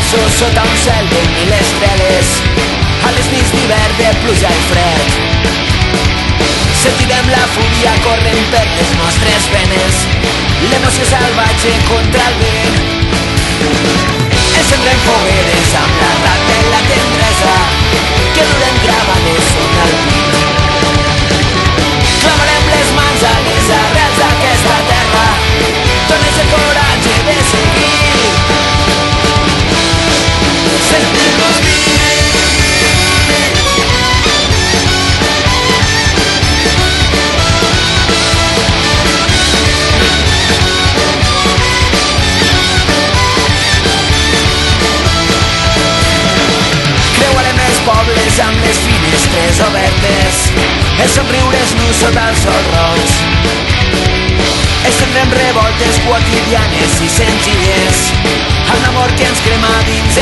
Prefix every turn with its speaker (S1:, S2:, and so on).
S1: descalços sota un cel de mil estrelles, a les nits d'hivern de pluja i fred. Sentirem la fúria corrent per les nostres venes, l'emoció salvatge contra el vent. Encendrem fogueres amb la rata i la tendresa que durem gravades sota el pit. Clamarem les mans a les arrels d'aquesta terra, dones el coratge de seguir, sentir-nos vius. Creuarem els pobles amb les finestres obertes, els somriures nus sota el sol roig. Estendrem revoltes quotidianes i senzilles, amb l'amor que ens crema dins